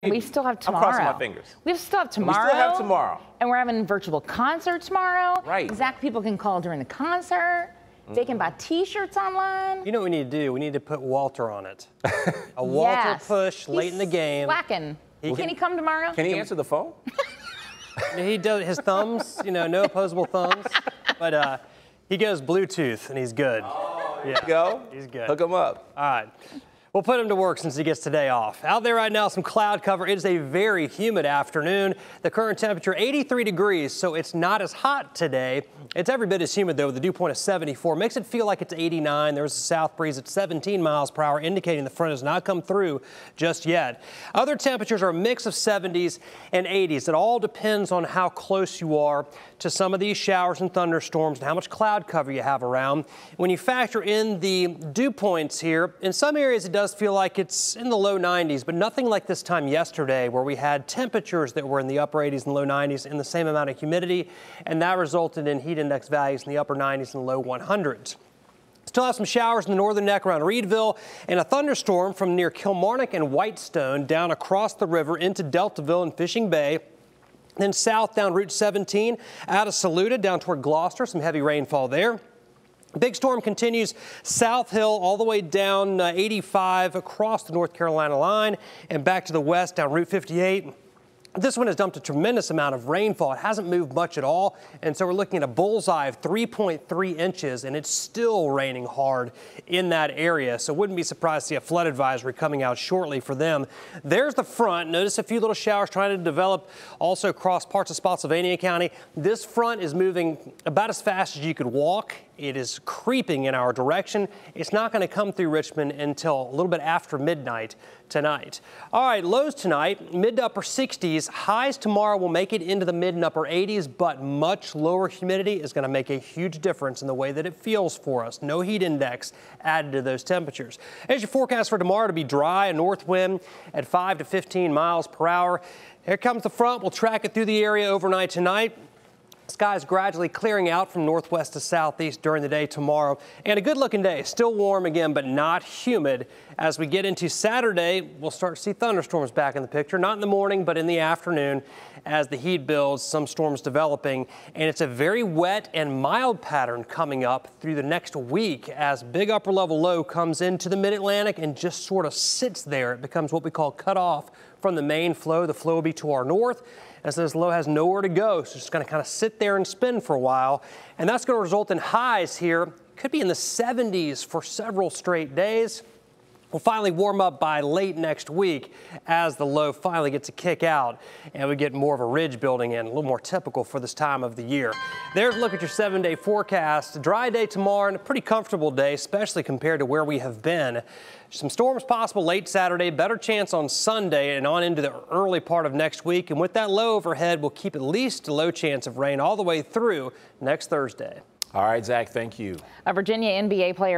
We still have tomorrow. I'm crossing my fingers. We still have tomorrow. We still have tomorrow. And we're having a virtual concert tomorrow. Right. Zach, people can call during the concert. They can buy T-shirts online. You know what we need to do? We need to put Walter on it. A Walter push late in the game. Slacking. Can he come tomorrow? Can he answer the phone? He does his thumbs, no opposable thumbs. But he goes Bluetooth, and he's good. Oh, yeah. Go. He's good. Hook him up. All right. We'll put him to work since he gets today off. Out there right now, some cloud cover. It is a very humid afternoon. The current temperature, 83 degrees, so it's not as hot today. It's every bit as humid, though, with a dew point of 74. Makes it feel like it's 89. There's a south breeze at 17 miles per hour, indicating the front has not come through just yet. Other temperatures are a mix of 70s and 80s. It all depends on how close you are to some of these showers and thunderstorms and how much cloud cover you have around. When you factor in the dew points here, in some areas it does feel like it's in the low 90s, but nothing like this time yesterday where we had temperatures that were in the upper 80s and low 90s and the same amount of humidity, and that resulted in heat index values in the upper 90s and low 100s. Still have some showers in the northern neck around Reedville and a thunderstorm from near Kilmarnock and Whitestone down across the river into Deltaville and Fishing Bay. Then south down Route 17 out of Saluda down toward Gloucester, some heavy rainfall there. Big storm continues South Hill all the way down 85 across the North Carolina line and back to the west down Route 58. This one has dumped a tremendous amount of rainfall. It hasn't moved much at all, and so we're looking at a bullseye of 3.3 inches, and it's still raining hard in that area. So wouldn't be surprised to see a flood advisory coming out shortly for them. There's the front. Notice a few little showers trying to develop also across parts of Spotsylvania County. This front is moving about as fast as you could walk. It is creeping in our direction. It's not going to come through Richmond until a little bit after midnight tonight. All right, lows tonight, mid to upper 60s. Highs tomorrow will make it into the mid and upper 80s, but much lower humidity is going to make a huge difference in the way that it feels for us. No heat index added to those temperatures. As your forecast for tomorrow to be dry, a north wind at 5 to 15 miles per hour. Here comes the front. We'll track it through the area overnight tonight. Skies gradually clearing out from northwest to southeast during the day tomorrow. And a good looking day. Still warm again, but not humid. As we get into Saturday, we'll start to see thunderstorms back in the picture. Not in the morning, but in the afternoon as the heat builds, some storms developing. And it's a very wet and mild pattern coming up through the next week as big upper level low comes into the mid-Atlantic and just sort of sits there. It becomes what we call cut off from the main flow. The flow will be to our north. As this low has nowhere to go, so it's just going to kind of sit there and spin for a while. And that's going to result in highs here. Could be in the 70s for several straight days. We'll finally warm up by late next week as the low finally gets a kick out and we get more of a ridge building in, a little more typical for this time of the year. There's a look at your 7-day forecast. A dry day tomorrow and a pretty comfortable day, especially compared to where we have been. Some storms possible late Saturday, better chance on Sunday and on into the early part of next week. And with that low overhead, we'll keep at least a low chance of rain all the way through next Thursday. All right, Zach, thank you. A Virginia NBA player